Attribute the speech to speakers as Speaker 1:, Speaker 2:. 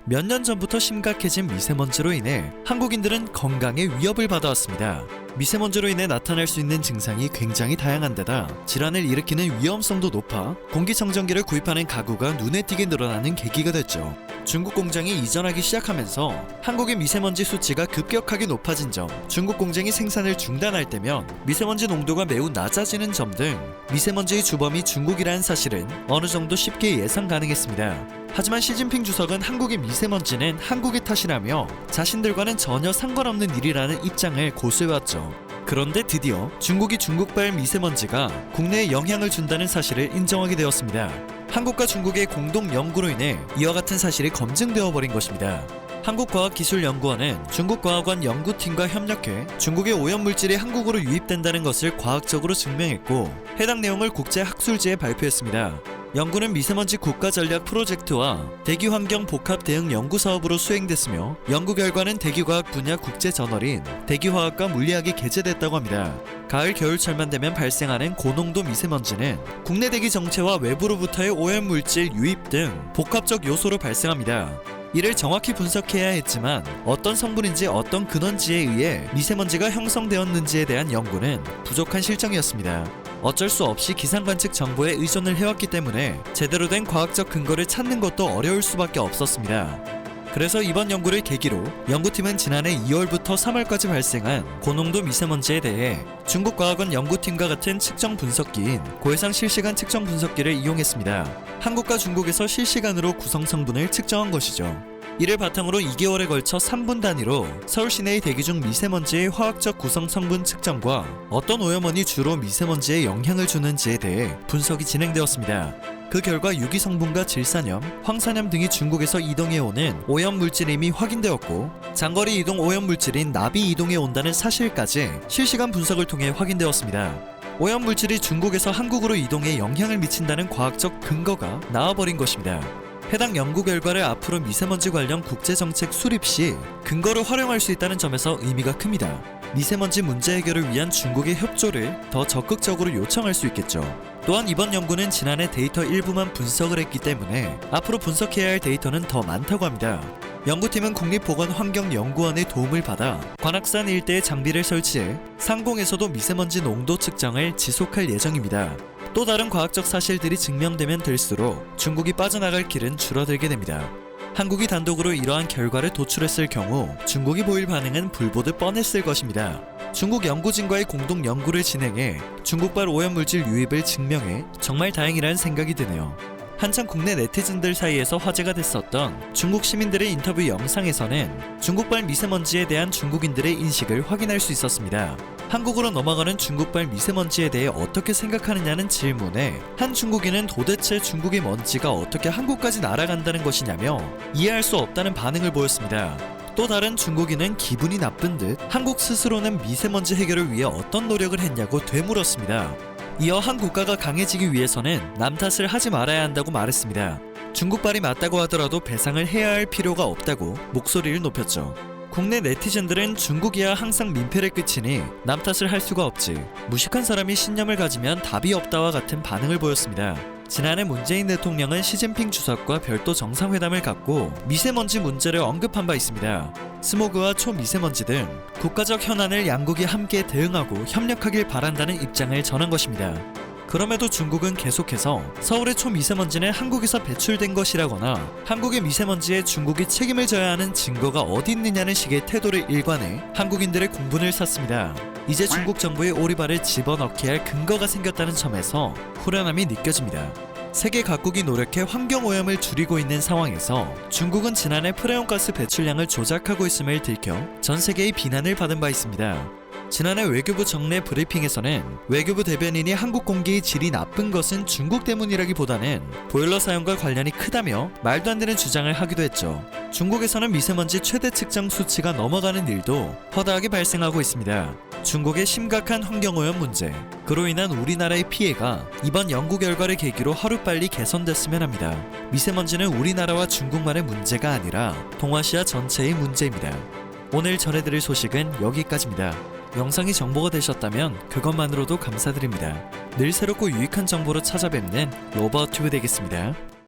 Speaker 1: 몇 년 전부터 심각해진 미세먼지로 인해 한국인들은 건강에 위협을 받아왔습니다. 미세먼지로 인해 나타날 수 있는 증상이 굉장히 다양한 데다 질환을 일으키는 위험성도 높아 공기청정기를 구입하는 가구가 눈에 띄게 늘어나는 계기가 됐죠. 중국 공장이 이전하기 시작하면서 한국의 미세먼지 수치가 급격하게 높아진 점, 중국 공장이 생산을 중단할 때면 미세먼지 농도가 매우 낮아지는 점 등 미세먼지의 주범이 중국이라는 사실은 어느 정도 쉽게 예상 가능했습니다. 하지만 시진핑 주석은 한국의 미세먼지는 한국의 탓이라며 자신들과는 전혀 상관없는 일이라는 입장을 고수해왔죠. 그런데 드디어 중국이 중국발 미세먼지가 국내에 영향을 준다는 사실을 인정하게 되었습니다. 한국과 중국의 공동 연구로 인해 이와 같은 사실이 검증되어 버린 것입니다. 한국과학기술연구원은 중국과학원 연구팀과 협력해 중국의 오염물질이 한국으로 유입된다는 것을 과학적으로 증명했고 해당 내용을 국제학술지에 발표했습니다. 연구는 미세먼지 국가전략 프로젝트와 대기환경 복합 대응 연구사업으로 수행됐으며 연구 결과는 대기과학 분야 국제저널인 대기화학과 물리학에 게재됐다고 합니다. 가을 겨울철만 되면 발생하는 고농도 미세먼지는 국내 대기 정체와 외부로부터의 오염물질 유입 등 복합적 요소로 발생합니다. 이를 정확히 분석해야 했지만 어떤 성분인지 어떤 근원지에 의해 미세먼지가 형성되었는지에 대한 연구는 부족한 실정이었습니다. 어쩔 수 없이 기상관측 정보에 의존을 해왔기 때문에 제대로 된 과학적 근거를 찾는 것도 어려울 수밖에 없었습니다. 그래서 이번 연구를 계기로 연구팀은 지난해 2월부터 3월까지 발생한 고농도 미세먼지에 대해 중국과학원 연구팀과 같은 측정 분석기인 고해상 실시간 측정 분석기를 이용했습니다. 한국과 중국에서 실시간으로 구성 성분을 측정한 것이죠. 이를 바탕으로 2개월에 걸쳐 3분 단위로 서울 시내에 대기 중 미세먼지의 화학적 구성 성분 측정과 어떤 오염원이 주로 미세먼지에 영향을 주는지에 대해 분석이 진행되었습니다. 그 결과 유기 성분과 질산염, 황산염 등이 중국에서 이동해오는 오염물질임이 확인되었고 장거리 이동 오염물질인 납이 이동해 온다는 사실까지 실시간 분석을 통해 확인되었습니다. 오염물질이 중국에서 한국으로 이동해 영향을 미친다는 과학적 근거가 나와버린 것입니다. 해당 연구 결과를 앞으로 미세먼지 관련 국제정책 수립 시 근거로 활용할 수 있다는 점에서 의미가 큽니다. 미세먼지 문제 해결을 위한 중국의 협조를 더 적극적으로 요청할 수 있겠죠. 또한 이번 연구는 지난해 데이터 일부만 분석을 했기 때문에 앞으로 분석해야 할 데이터는 더 많다고 합니다. 연구팀은 국립보건환경연구원의 도움을 받아 관악산 일대에 장비를 설치해 상공에서도 미세먼지 농도 측정을 지속할 예정입니다. 또 다른 과학적 사실들이 증명되면 될수록 중국이 빠져나갈 길은 줄어들게 됩니다. 한국이 단독으로 이러한 결과를 도출했을 경우 중국이 보일 반응은 불보듯 뻔했을 것입니다. 중국 연구진과의 공동 연구를 진행해 중국발 오염물질 유입을 증명해 정말 다행이라는 생각이 드네요. 한창 국내 네티즌들 사이에서 화제가 됐었던 중국 시민들의 인터뷰 영상에서는 중국발 미세먼지에 대한 중국인들의 인식을 확인할 수 있었습니다. 한국으로 넘어가는 중국발 미세먼지에 대해 어떻게 생각하느냐는 질문에 한 중국인은 도대체 중국의 먼지가 어떻게 한국까지 날아간다는 것이냐며 이해할 수 없다는 반응을 보였습니다. 또 다른 중국인은 기분이 나쁜 듯 한국 스스로는 미세먼지 해결을 위해 어떤 노력을 했냐고 되물었습니다. 이어 한 국가가 강해지기 위해서는 남 탓을 하지 말아야 한다고 말했습니다. 중국발이 맞다고 하더라도 배상을 해야 할 필요가 없다고 목소리를 높였죠. 국내 네티즌들은 중국이야 항상 민폐를 끼치니 남 탓을 할 수가 없지, 무식한 사람이 신념을 가지면 답이 없다와 같은 반응을 보였습니다. 지난해 문재인 대통령은 시진핑 주석과 별도 정상회담을 갖고 미세먼지 문제를 언급한 바 있습니다. 스모그와 초미세먼지 등 국가적 현안을 양국이 함께 대응하고 협력하길 바란다는 입장을 전한 것입니다. 그럼에도 중국은 계속해서 서울의 초미세먼지는 한국에서 배출된 것이라거나 한국의 미세먼지에 중국이 책임을 져야 하는 증거가 어디 있느냐는 식의 태도를 일관해 한국인들의 공분을 샀습니다. 이제 중국 정부의 오리발을 집어넣게 할 근거가 생겼다는 점에서 후련함이 느껴집니다. 세계 각국이 노력해 환경오염을 줄이고 있는 상황에서 중국은 지난해 프레온가스 배출량을 조작하고 있음을 들켜 전 세계의 비난을 받은 바 있습니다. 지난해 외교부 정례 브리핑에서는 외교부 대변인이 한국 공기의 질이 나쁜 것은 중국 때문이라기보다는 보일러 사용과 관련이 크다며 말도 안 되는 주장을 하기도 했죠. 중국에서는 미세먼지 최대 측정 수치가 넘어가는 일도 허다하게 발생하고 있습니다. 중국의 심각한 환경오염 문제, 그로 인한 우리나라의 피해가 이번 연구 결과를 계기로 하루빨리 개선됐으면 합니다. 미세먼지는 우리나라와 중국만의 문제가 아니라 동아시아 전체의 문제입니다. 오늘 전해드릴 소식은 여기까지입니다. 영상이 정보가 되셨다면 그것만으로도 감사드립니다. 늘 새롭고 유익한 정보로 찾아뵙는 로버튜브 되겠습니다.